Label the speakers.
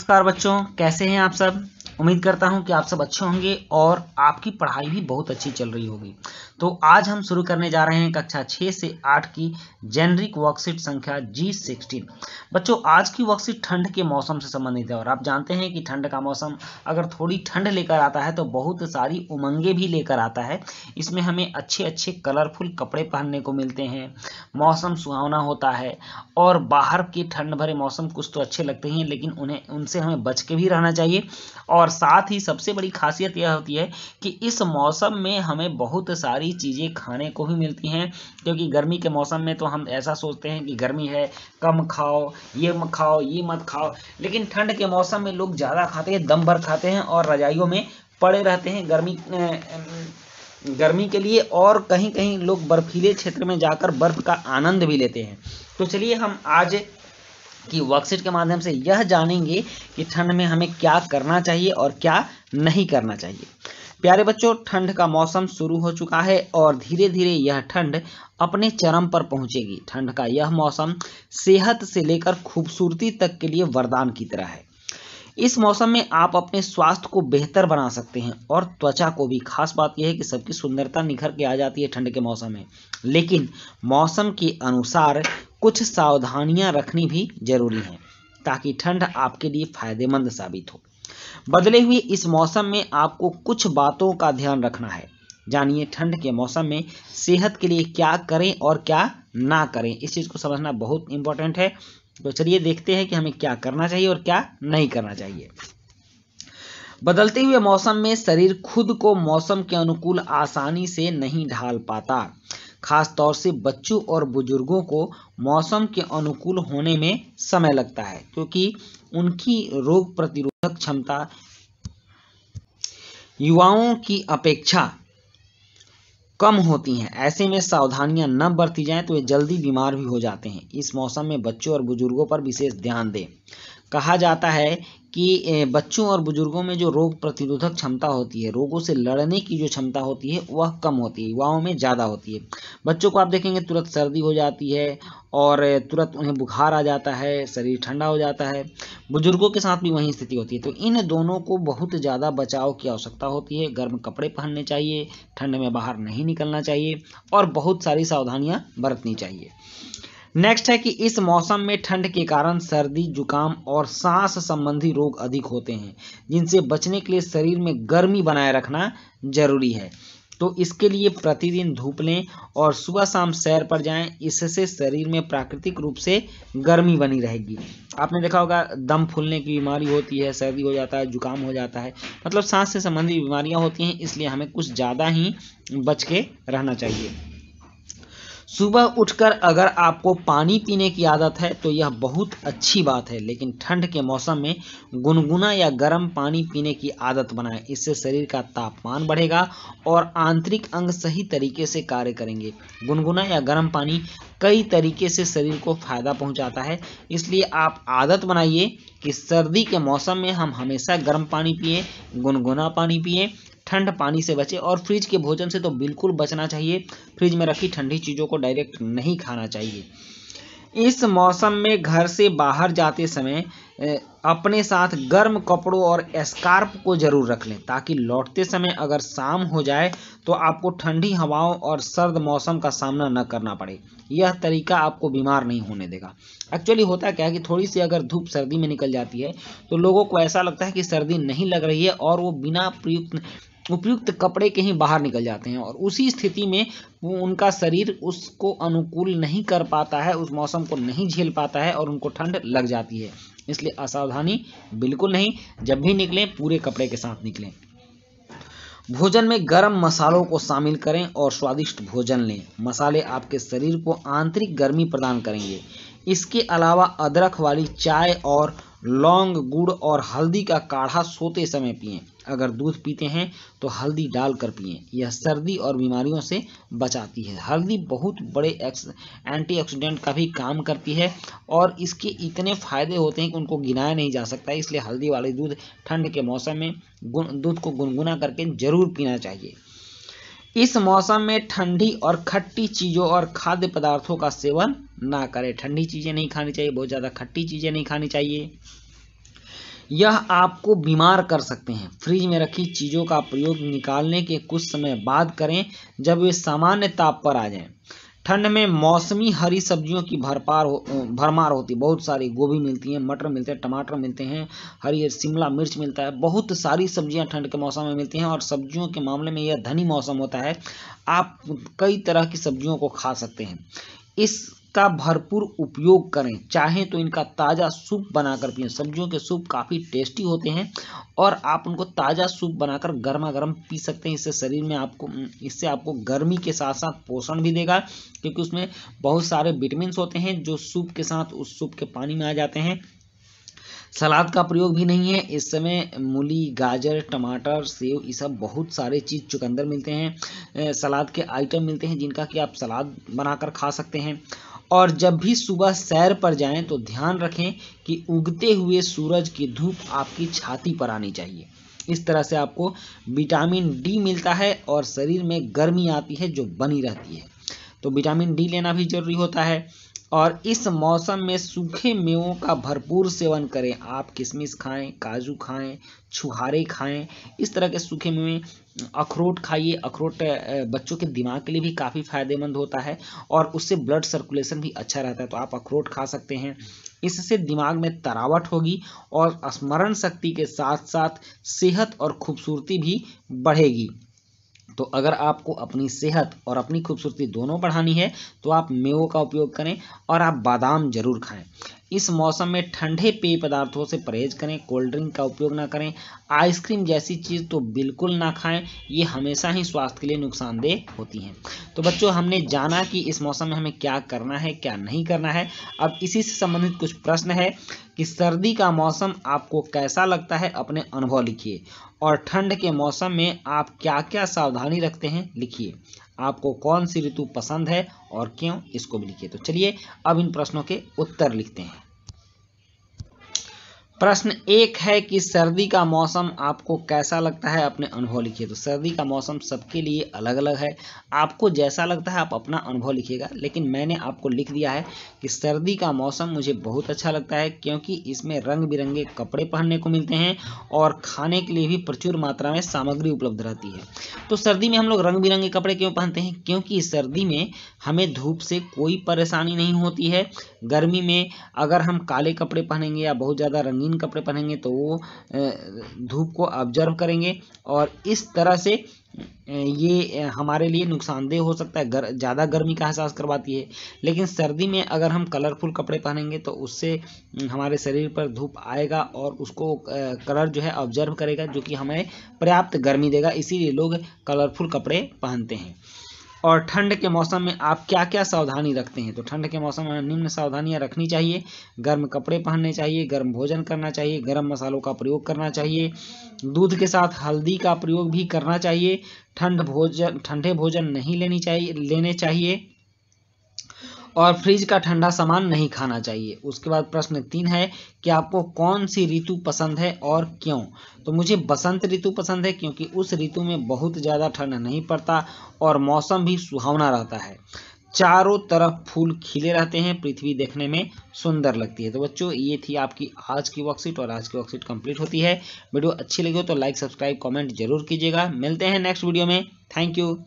Speaker 1: नमस्कार बच्चों, कैसे हैं आप सब। उम्मीद करता हूं कि आप सब अच्छे होंगे और आपकी पढ़ाई भी बहुत अच्छी चल रही होगी। तो आज हम शुरू करने जा रहे हैं कक्षा 6 से 8 की जेनरिक वर्कशीट संख्या G16। बच्चों, आज की वर्कशीट ठंड के मौसम से संबंधित है और आप जानते हैं कि ठंड का मौसम अगर थोड़ी ठंड लेकर आता है तो बहुत सारी उमंगे भी लेकर आता है। इसमें हमें अच्छे अच्छे कलरफुल कपड़े पहनने को मिलते हैं, मौसम सुहावना होता है और बाहर के ठंड भरे मौसम कुछ तो अच्छे लगते हैं, लेकिन उनसे हमें बच के भी रहना चाहिए। और साथ ही सबसे बड़ी खासियत यह होती है कि इस मौसम में हमें बहुत सारी चीज़ें खाने को भी मिलती हैं, क्योंकि गर्मी के मौसम में तो हम ऐसा सोचते हैं कि गर्मी है, कम खाओ, ये मत खाओ, ये मत खाओ, लेकिन ठंड के मौसम में लोग ज़्यादा खाते हैं, दम भर खाते हैं और रजाइयों में पड़े रहते हैं गर्मी के लिए, और कहीं कहीं लोग बर्फीले क्षेत्र में जाकर बर्फ का आनंद भी लेते हैं। तो चलिए हम आज की वर्कशीट के माध्यम से यह जानेंगे कि ठंड में हमें क्या करना चाहिए और क्या नहीं करना चाहिए। प्यारे बच्चों, ठंड का मौसम शुरू हो चुका है और धीरे धीरे यह ठंड अपने चरम पर पहुंचेगी। ठंड का यह मौसम सेहत से लेकर खूबसूरती तक के लिए वरदान की तरह है। इस मौसम में आप अपने स्वास्थ्य को बेहतर बना सकते हैं और त्वचा को भी। खास बात यह है कि सबकी सुंदरता निखर के आ जाती है ठंड के मौसम में, लेकिन मौसम के अनुसार कुछ सावधानियां रखनी भी जरूरी हैं ताकि ठंड आपके लिए फायदेमंद साबित हो। बदले हुए इस मौसम में आपको कुछ बातों का ध्यान रखना है। जानिए ठंड के मौसम में सेहत के लिए क्या करें और क्या ना करें। इस चीज़ को समझना बहुत इंपॉर्टेंट है। तो चलिए देखते हैं कि हमें क्या करना चाहिए और क्या नहीं करना चाहिए। बदलते हुए मौसम में शरीर खुद को मौसम के अनुकूल आसानी से नहीं ढाल पाता। खास तौर से बच्चों और बुजुर्गों को मौसम के अनुकूल होने में समय लगता है, क्योंकि उनकी रोग प्रतिरोधक क्षमता युवाओं की अपेक्षा कम होती हैं। ऐसे में सावधानियां न बरती जाएं तो ये जल्दी बीमार भी हो जाते हैं। इस मौसम में बच्चों और बुजुर्गों पर विशेष ध्यान दें। कहा जाता है कि बच्चों और बुजुर्गों में जो रोग प्रतिरोधक क्षमता होती है, रोगों से लड़ने की जो क्षमता होती है वह कम होती है, युवाओं में ज़्यादा होती है। बच्चों को आप देखेंगे तुरंत सर्दी हो जाती है और तुरंत उन्हें बुखार आ जाता है, शरीर ठंडा हो जाता है। बुजुर्गों के साथ भी वही स्थिति होती है। तो इन दोनों को बहुत ज़्यादा बचाव की आवश्यकता होती है। गर्म कपड़े पहनने चाहिए, ठंड में बाहर नहीं निकलना चाहिए और बहुत सारी सावधानियां बरतनी चाहिए। नेक्स्ट है कि इस मौसम में ठंड के कारण सर्दी, जुकाम और सांस संबंधी रोग अधिक होते हैं, जिनसे बचने के लिए शरीर में गर्मी बनाए रखना जरूरी है। तो इसके लिए प्रतिदिन धूप लें और सुबह शाम सैर पर जाएं। इससे शरीर में प्राकृतिक रूप से गर्मी बनी रहेगी। आपने देखा होगा दम फूलने की बीमारी होती है, सर्दी हो जाता है, जुकाम हो जाता है, मतलब सांस से संबंधित बीमारियां होती हैं। इसलिए हमें कुछ ज़्यादा ही बच के रहना चाहिए। सुबह उठकर अगर आपको पानी पीने की आदत है तो यह बहुत अच्छी बात है, लेकिन ठंड के मौसम में गुनगुना या गर्म पानी पीने की आदत बनाएं। इससे शरीर का तापमान बढ़ेगा और आंतरिक अंग सही तरीके से कार्य करेंगे। गुनगुना या गर्म पानी कई तरीके से शरीर को फायदा पहुंचाता है, इसलिए आप आदत बनाइए कि सर्दी के मौसम में हम हमेशा गर्म पानी पिएं, गुनगुना पानी पिएं, ठंड पानी से बचें और फ्रिज के भोजन से तो बिल्कुल बचना चाहिए। फ्रिज में रखी ठंडी चीज़ों को डायरेक्ट नहीं खाना चाहिए। इस मौसम में घर से बाहर जाते समय अपने साथ गर्म कपड़ों और स्कार्फ को जरूर रख लें, ताकि लौटते समय अगर शाम हो जाए तो आपको ठंडी हवाओं और सर्द मौसम का सामना न करना पड़े। यह तरीका आपको बीमार नहीं होने देगा। एक्चुअली होता क्या है कि थोड़ी सी अगर धूप सर्दी में निकल जाती है तो लोगों को ऐसा लगता है कि सर्दी नहीं लग रही है और वो बिना उपयुक्त कपड़े के ही बाहर निकल जाते हैं, और उसी स्थिति में वो उनका शरीर उसको अनुकूल नहीं कर पाता है, उस मौसम को नहीं झेल पाता है और उनको ठंड लग जाती है। इसलिए असावधानी बिल्कुल नहीं, जब भी निकलें पूरे कपड़े के साथ निकलें। भोजन में गर्म मसालों को शामिल करें और स्वादिष्ट भोजन लें। मसाले आपके शरीर को आंतरिक गर्मी प्रदान करेंगे। इसके अलावा अदरक वाली चाय और लौंग, गुड़ और हल्दी का काढ़ा सोते समय पिएं। अगर दूध पीते हैं तो हल्दी डालकर पिएं। यह सर्दी और बीमारियों से बचाती है। हल्दी बहुत बड़े एंटीऑक्सीडेंट का भी काम करती है और इसके इतने फायदे होते हैं कि उनको गिनाया नहीं जा सकता। इसलिए हल्दी वाले दूध ठंड के मौसम में दूध को गुनगुना करके जरूर पीना चाहिए। इस मौसम में ठंडी और खट्टी चीज़ों और खाद्य पदार्थों का सेवन ना करें। ठंडी चीज़ें नहीं खानी चाहिए, बहुत ज़्यादा खट्टी चीज़ें नहीं खानी चाहिए। यह आपको बीमार कर सकते हैं। फ्रिज में रखी चीज़ों का प्रयोग निकालने के कुछ समय बाद करें जब वे सामान्य ताप पर आ जाएं। ठंड में मौसमी हरी सब्जियों की भरमार होती है। बहुत सारी गोभी मिलती है, मटर मिलते हैं, टमाटर मिलते हैं, हरी शिमला मिर्च मिलता है। बहुत सारी सब्जियां ठंड के मौसम में मिलती हैं और सब्जियों के मामले में यह धनी मौसम होता है। आप कई तरह की सब्जियों को खा सकते हैं। इसका भरपूर उपयोग करें। चाहें तो इनका ताज़ा सूप बनाकर पिएं। सब्जियों के सूप काफ़ी टेस्टी होते हैं और आप उनको ताज़ा सूप बनाकर गर्मा गर्म पी सकते हैं। इससे आपको गर्मी के साथ साथ पोषण भी देगा, क्योंकि उसमें बहुत सारे विटामिन होते हैं जो सूप के साथ उस सूप के पानी में आ जाते हैं। सलाद का प्रयोग भी नहीं है। इस समय मूली, गाजर, टमाटर, सेव, ये सब बहुत सारे चीज़ चुकंदर मिलते हैं, सलाद के आइटम मिलते हैं जिनका कि आप सलाद बनाकर खा सकते हैं। और जब भी सुबह सैर पर जाएं तो ध्यान रखें कि उगते हुए सूरज की धूप आपकी छाती पर आनी चाहिए। इस तरह से आपको विटामिन डी मिलता है और शरीर में गर्मी आती है जो बनी रहती है। तो विटामिन डी लेना भी जरूरी होता है। और इस मौसम में सूखे मेवों का भरपूर सेवन करें। आप किशमिश खाएं, काजू खाएं, छुहारे खाएं, इस तरह के सूखे मेवे। अखरोट खाइए। अखरोट बच्चों के दिमाग के लिए भी काफ़ी फायदेमंद होता है और उससे ब्लड सर्कुलेशन भी अच्छा रहता है, तो आप अखरोट खा सकते हैं। इससे दिमाग में तरावट होगी और स्मरण शक्ति के साथ साथ सेहत और खूबसूरती भी बढ़ेगी। तो अगर आपको अपनी सेहत और अपनी खूबसूरती दोनों बढ़ानी है तो आप मेवों का उपयोग करें और आप बादाम जरूर खाएं। इस मौसम में ठंडे पेय पदार्थों से परहेज करें। कोल्ड ड्रिंक का उपयोग ना करें। आइसक्रीम जैसी चीज़ तो बिल्कुल ना खाएं, ये हमेशा ही स्वास्थ्य के लिए नुकसानदेह होती हैं। तो बच्चों, हमने जाना कि इस मौसम में हमें क्या करना है, क्या नहीं करना है। अब इसी से संबंधित कुछ प्रश्न है कि सर्दी का मौसम आपको कैसा लगता है, अपने अनुभव लिखिए। और ठंड के मौसम में आप क्या क्या सावधानी रखते हैं, लिखिए। आपको कौन सी ऋतु पसंद है और क्यों, इसको भी लिखिए। तो चलिए अब इन प्रश्नों के उत्तर लिखते हैं। प्रश्न 1 है कि सर्दी का मौसम आपको कैसा लगता है, अपने अनुभव लिखिए। तो सर्दी का मौसम सबके लिए अलग अलग है। आपको जैसा लगता है आप अपना अनुभव लिखिएगा, लेकिन मैंने आपको लिख दिया है कि सर्दी का मौसम मुझे बहुत अच्छा लगता है, क्योंकि इसमें रंग बिरंगे कपड़े पहनने को मिलते हैं और खाने के लिए भी प्रचुर मात्रा में सामग्री उपलब्ध रहती है। तो सर्दी में हम लोग रंग बिरंगे कपड़े क्यों पहनते हैं? क्योंकि सर्दी में हमें धूप से कोई परेशानी नहीं होती है। गर्मी में अगर हम काले कपड़े पहनेंगे या बहुत ज़्यादा रंगीन कपड़े पहनेंगे तो वो धूप को ऑब्जर्व करेंगे और इस तरह से ये हमारे लिए नुकसानदेह हो सकता है, ज़्यादा गर्मी का एहसास करवाती है। लेकिन सर्दी में अगर हम कलरफुल कपड़े पहनेंगे तो उससे हमारे शरीर पर धूप आएगा और उसको कलर जो है ऑब्जर्व करेगा, जो कि हमें पर्याप्त गर्मी देगा। इसीलिए लोग कलरफुल कपड़े पहनते हैं। और ठंड के मौसम में आप क्या क्या सावधानी रखते हैं? तो ठंड के मौसम में निम्न सावधानियां रखनी चाहिए। गर्म कपड़े पहनने चाहिए, गर्म भोजन करना चाहिए, गर्म मसालों का प्रयोग करना चाहिए, दूध के साथ हल्दी का प्रयोग भी करना चाहिए, ठंडे भोजन नहीं लेने चाहिए और फ्रिज का ठंडा सामान नहीं खाना चाहिए। उसके बाद प्रश्न 3 है कि आपको कौन सी ऋतु पसंद है और क्यों? तो मुझे बसंत ऋतु पसंद है, क्योंकि उस ऋतु में बहुत ज़्यादा ठंड नहीं पड़ता और मौसम भी सुहावना रहता है। चारों तरफ फूल खिले रहते हैं, पृथ्वी देखने में सुंदर लगती है। तो बच्चों, ये थी आपकी आज की वर्कशीट और आज की वर्कशीट कंप्लीट होती है। वीडियो अच्छी लगी हो तो लाइक, सब्सक्राइब, कमेंट जरूर कीजिएगा। मिलते हैं नेक्स्ट वीडियो में। Thank you.